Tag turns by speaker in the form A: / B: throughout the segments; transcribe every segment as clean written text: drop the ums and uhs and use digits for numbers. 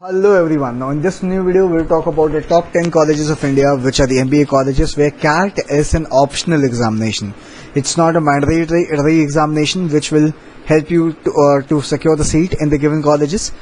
A: Hello everyone. Now in this new video we'll talk about the top 10 colleges of India, which are the MBA colleges where CAT is an optional examination. It's not a mandatory examination which will help you to secure the seat in the given colleges.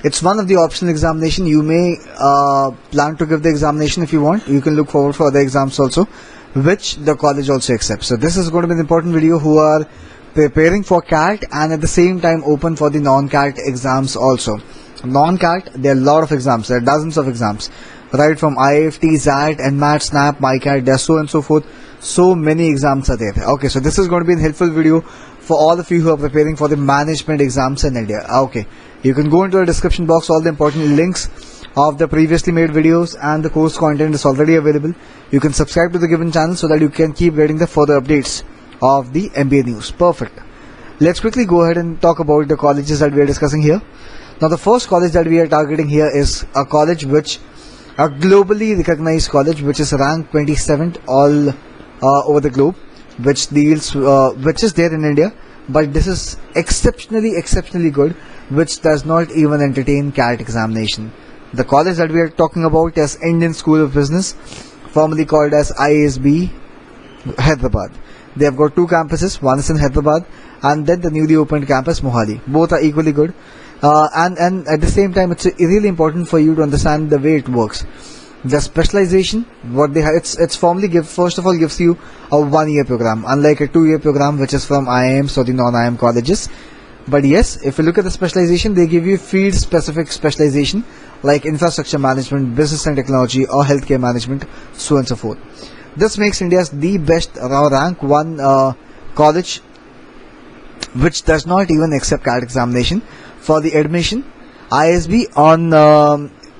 A: It's one of the optional examination. You may plan to give the examination if you want. You can look forward for other exams also, which the college also accepts. So this is going to be an important video who are preparing for CAT and at the same time open for the non-CAT exams also. Non-CAT, there are a lot of exams, there are dozens of exams, right from IIFT, ZAT, NMAT, SNAP, MyCAT, there are so and so forth. So many exams are there. Okay, so this is going to be a helpful video for all of you who are preparing for the management exams in India. Okay, you can go into the description box, all the important links of the previously made videos and the course content is already available. You can subscribe to the given channel so that you can keep getting the further updates of the MBA news. Perfect. Let's quickly go ahead and talk about the colleges that we are discussing here. Now the first college that we are targeting here is a college which a globally recognized college which is ranked 27th all over the globe, which is there in India, but this is exceptionally good, which does not even entertain CAT examination. The college that we are talking about is Indian School of Business, formerly called as ISB Hyderabad. They have got two campuses, one is in Hyderabad and then the newly opened campus Mohali. Both are equally good. And at the same time, it's really important for you to understand the way it works. The specialization, what they have, it's formally first of all gives you a 1-year program, unlike a 2-year program which is from IIMs or the non-IIM colleges. But yes, if you look at the specialization, they give you field-specific specialization like infrastructure management, business and technology, or healthcare management, so on and so forth. This makes India's the best rank one college which does not even accept CAT examination. For the admission, ISB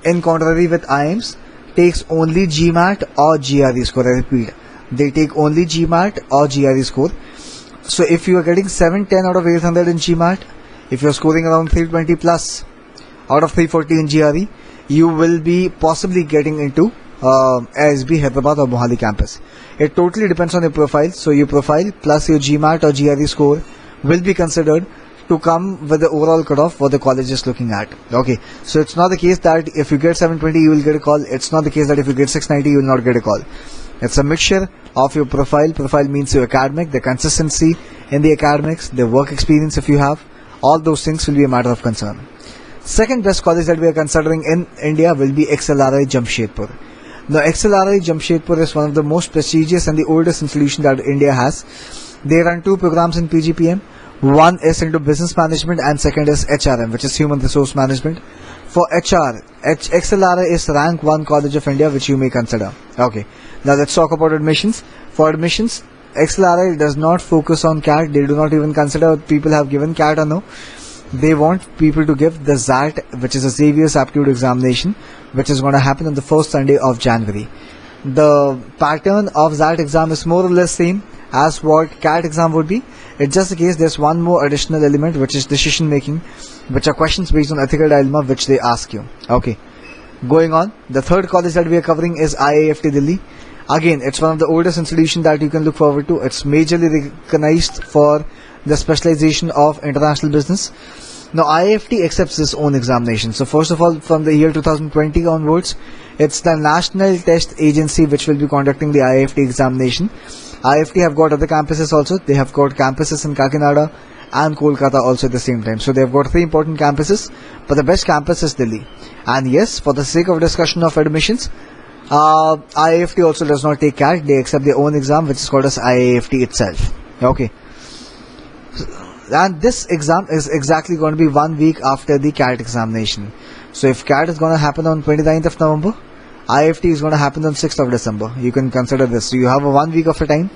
A: in contrary with IIMs takes only GMAT or GRE score. I repeat, they take only GMAT or GRE score. So if you are getting 710 out of 800 in GMAT, if you are scoring around 320 plus out of 340 in GRE, you will be possibly getting into ISB Hyderabad or Mohali campus. It totally depends on your profile. So your profile plus your GMAT or GRE score will be considered to come with the overall cutoff what the college is looking at. Okay, so it's not the case that if you get 720 you will get a call. It's not the case that if you get 690 you will not get a call. It's a mixture of your profile. Profile means your academic, the consistency in the academics, the work experience if you have. All those things will be a matter of concern. Second best college that we are considering in India will be XLRI Jamshedpur. Now XLRI Jamshedpur is one of the most prestigious and the oldest institution that India has. They run two programs in PGPM. One is into business management and second is HRM, which is human resource management. For HR, XLRI is rank 1 college of India which you may consider. Okay, now let's talk about admissions. For admissions, XLRI does not focus on CAT. They do not even consider people have given CAT or no. They want people to give the ZAT, which is a Xavier's Aptitude Examination, which is going to happen on the first Sunday of January. The pattern of ZAT exam is more or less same as what CAT exam would be. It's just the case there's one more additional element which is decision making, which are questions based on ethical dilemma which they ask you. Okay, going on, the third college that we are covering is IIFT Delhi. Again, it's one of the oldest institutions that you can look forward to. It's majorly recognized for the specialization of international business. Now IIFT accepts its own examination. So first of all, from the year 2020 onwards, it's the National Test Agency which will be conducting the IIFT examination. IIFT have got other campuses also. They have got campuses in Kakinada and Kolkata also at the same time. So they have got 3 important campuses, but the best campus is Delhi. And yes, for the sake of discussion of admissions, IIFT also does not take CAT. They accept their own exam which is called as IIFT itself. Okay. And this exam is exactly going to be 1 week after the CAT examination. So if CAT is going to happen on 29th of November, IIFT is going to happen on 6th of December. You can consider this. So you have a 1 week of a time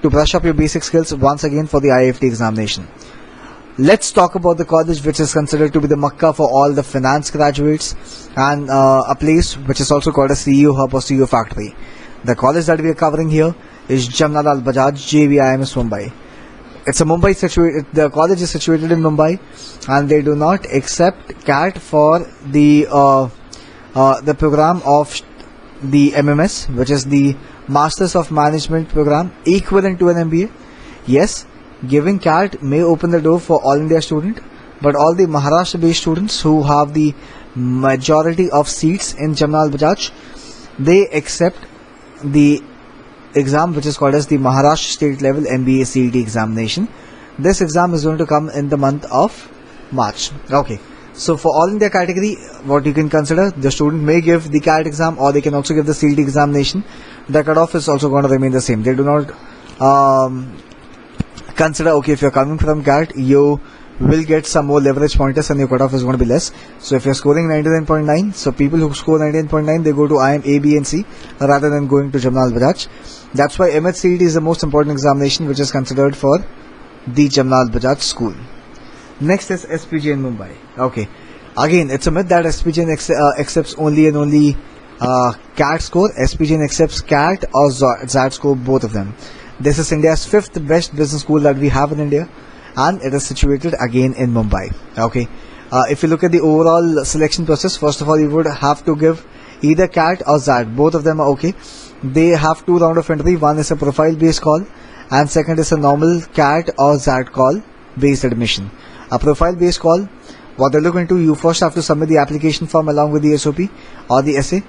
A: to brush up your basic skills once again for the IIFT examination. Let's talk about the college which is considered to be the Makkah for all the finance graduates and a place which is also called a CEO Hub or CEO Factory. The college that we are covering here is Jamnalal Bajaj JVIMS Mumbai. It's a Mumbai situated. The college is situated in Mumbai, and they do not accept CAT for the program of the MMS, which is the Masters of Management program, equivalent to an MBA. Yes, giving CAT may open the door for all India student, but all the Maharashtra based students who have the majority of seats in Jamnal Bajaj, they accept the exam which is called as the Maharashtra State Level MBA CET examination. This exam is going to come in the month of March. Okay. So for all India category, what you can consider, the student may give the CAT exam or they can also give the CET examination. The cutoff is also going to remain the same. They do not consider, okay, if you're coming from CAT, you will get some more leverage pointers and your cutoff is going to be less. So if you're scoring 99.9, so people who score 99.9, they go to IIM A, B and C rather than going to Jamnal Bajaj. That's why MHCET is the most important examination which is considered for the Jamnal Bajaj school. Next is SPJ in Mumbai. Okay. Again, it's a myth that SPJ accepts only and only CAT score. SPJ accepts CAT or ZAT score, both of them. This is India's 5th best business school that we have in India, and it is situated again in Mumbai. Okay. If you look at the overall selection process, first of all, you would have to give either CAT or ZAT. Both of them are okay. They have 2 rounds of entry. One is a profile based call and second is a normal CAT or ZAT call based admission. A profile based call, what they look into, you first have to submit the application form along with the SOP or the essay.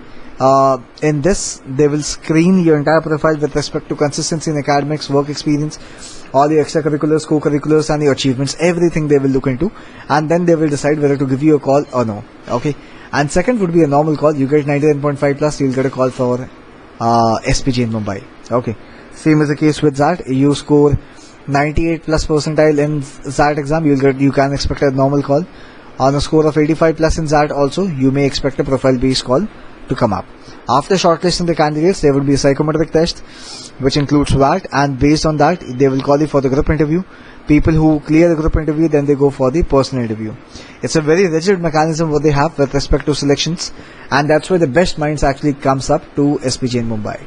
A: In this, they will screen your entire profile with respect to consistency in academics, work experience, all your extracurriculars, co-curriculars and your achievements, everything they will look into, and then they will decide whether to give you a call or no. Okay. And second would be a normal call. You get 99.5 plus, you'll get a call for SPJ in Mumbai. Okay. Same is the case with ZAT. You score 98 plus percentile in ZAT exam, you can expect a normal call. On a score of 85 plus in ZAT also, you may expect a profile based call to come up. After shortlisting the candidates, there will be a psychometric test which includes VAT, and based on that they will call you for the group interview. People who clear the group interview, then they go for the personal interview. It's a very rigid mechanism what they have with respect to selections, and that's where the best minds actually comes up to SPJ in Mumbai.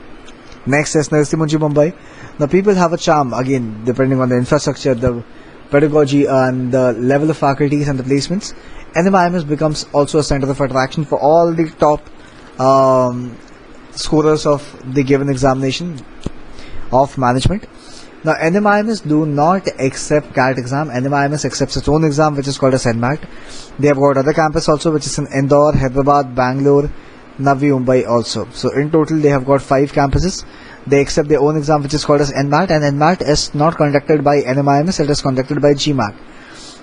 A: Next is Narsi Munji Mumbai. Now people have a charm, again depending on the infrastructure, the pedagogy and the level of faculties and the placements. NMIMS becomes also a center of attraction for all the top scorers of the given examination of management. Now NMIMS do not accept CAT exam. NMIMS accepts its own exam which is called as NMAT. They have got other campus also which is in Indore, Hyderabad, Bangalore, Navi Mumbai also. So in total they have got 5 campuses. They accept their own exam which is called as NMAT, and NMAT is not conducted by NMIMS, it is conducted by GMAT.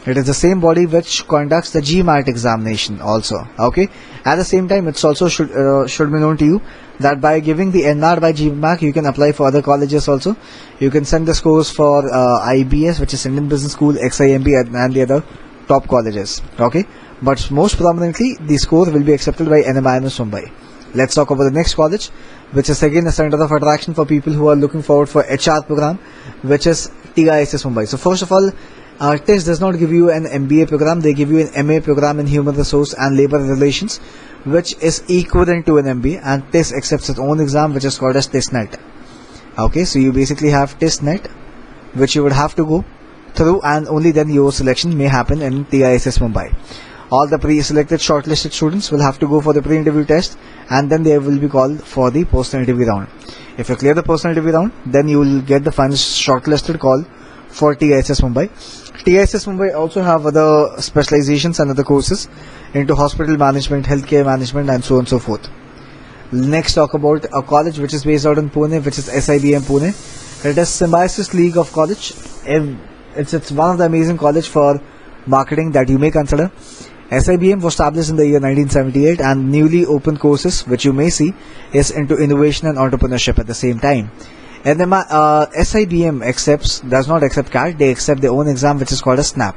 A: It is the same body which conducts the GMAT examination also. Okay. At the same time, it's also should be known to you that by giving the NMAT by GMAT, you can apply for other colleges also. You can send the scores for IBS, which is Indian Business School, XIMB, and the other top colleges. Okay. But most prominently, the score will be accepted by NMIMS Mumbai. Let's talk about the next college, which is again a center of attraction for people who are looking forward for HR program, which is TISS Mumbai. So first of all, TISS does not give you an MBA program, they give you an MA program in Human Resource and Labour Relations, which is equivalent to an MBA, and TISS accepts its own exam which is called as TISSNET. Okay, so you basically have TISSNET which you would have to go through, and only then your selection may happen in TISS Mumbai. All the pre-selected shortlisted students will have to go for the pre-interview test, and then they will be called for the personal interview round. If you clear the personal interview round, then you will get the final shortlisted call for TISS Mumbai. TISS Mumbai also have other specializations and other courses into hospital management, healthcare management, and so on and so forth. Next, talk about a college which is based out in Pune, which is SIBM Pune. It is Symbiosis League of College. It's one of the amazing college for marketing that you may consider. SIBM was established in the year 1978, and newly opened courses which you may see is into innovation and entrepreneurship at the same time. And SIBM does not accept CAT, they accept their own exam which is called a SNAP.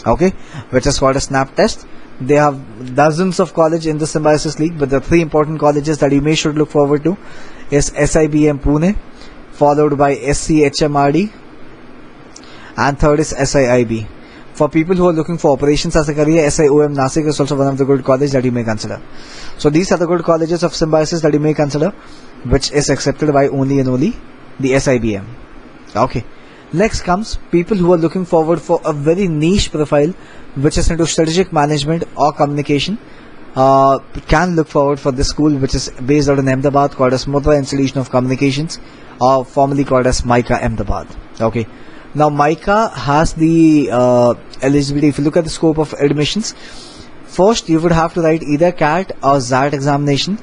A: Okay, which is called a SNAP test. They have dozens of colleges in the Symbiosis League, but the 3 important colleges that you may should look forward to is SIBM Pune, followed by SCHMRD, and third is SIIB. For people who are looking for operations as a career, SIOM Nasik is also one of the good colleges that you may consider. So these are the good colleges of Symbiosis that you may consider, which is accepted by only and only the SIBM. Okay. Next comes people who are looking forward for a very niche profile, which is into strategic management or communication. Can look forward for this school, which is based out in Ahmedabad, called as Mudra Institution of Communications, or formerly called as MICA Ahmedabad. Okay. Now MICA has the eligibility. If you look at the scope of admissions, First, you would have to write either CAT or XAT examination.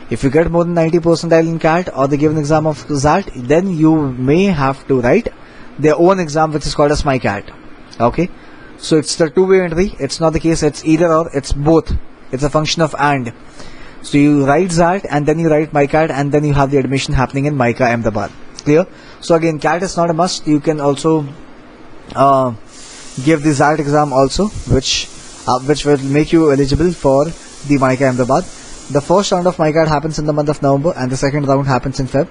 A: If you get more than 90 percentile in CAT or the given exam of XAT, then you may have to write their own exam, which is called as MyCAT. Okay, so it's the two-way entry. It's not the case it's either or, it's both. It's a function of and. So you write XAT and then you write MyCAT, and then you have the admission happening in MICA Ahmedabad. Clear? So again, CAT is not a must. You can also give the XAT exam also, which will make you eligible for the MICA Ahmedabad. The first round of MyCAT happens in the month of November, and the second round happens in Feb.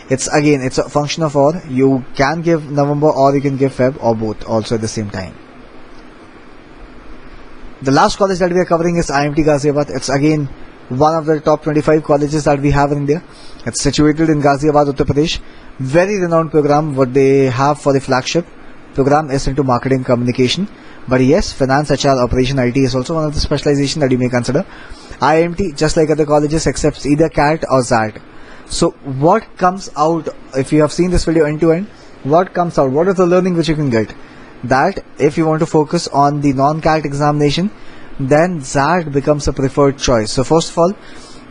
A: It's a function of or. You can give November or you can give Feb, or both also at the same time. The last college that we are covering is IMT Ghaziabad. It's again one of the top 25 colleges that we have in India. It's situated in Ghaziabad, Uttar Pradesh. Very renowned program. What they have for the flagship program is into marketing communication. But yes, finance, HR, operation, IT is also one of the specialization that you may consider. IMT, just like other colleges, accepts either CAT or XAT. So what comes out, if you have seen this video end to end, what comes out, what is the learning which you can get? That if you want to focus on the non-CAT examination, then XAT becomes a preferred choice. So first of all,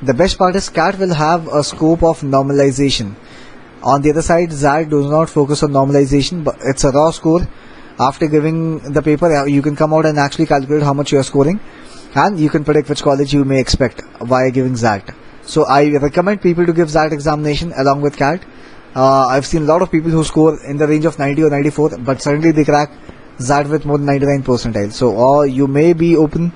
A: the best part is CAT will have a scope of normalization. On the other side, XAT does not focus on normalization, but it's a raw score. After giving the paper, you can come out and actually calculate how much you are scoring, and you can predict which college you may expect via giving XAT. So I recommend people to give XAT examination along with CAT. I've seen a lot of people who score in the range of 90 or 94, but suddenly they crack XAT with more than 99 percentile. So or you may be open.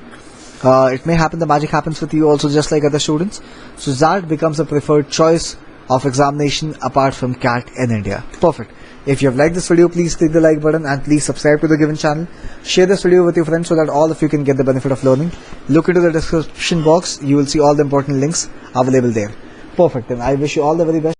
A: It may happen, the magic happens with you also, just like other students. So XAT becomes a preferred choice of examination apart from CAT in India. Perfect. If you have liked this video, please click the like button and please subscribe to the given channel. Share this video with your friends so that all of you can get the benefit of learning. Look into the description box. You will see all the important links available there. Perfect. Then I wish you all the very best.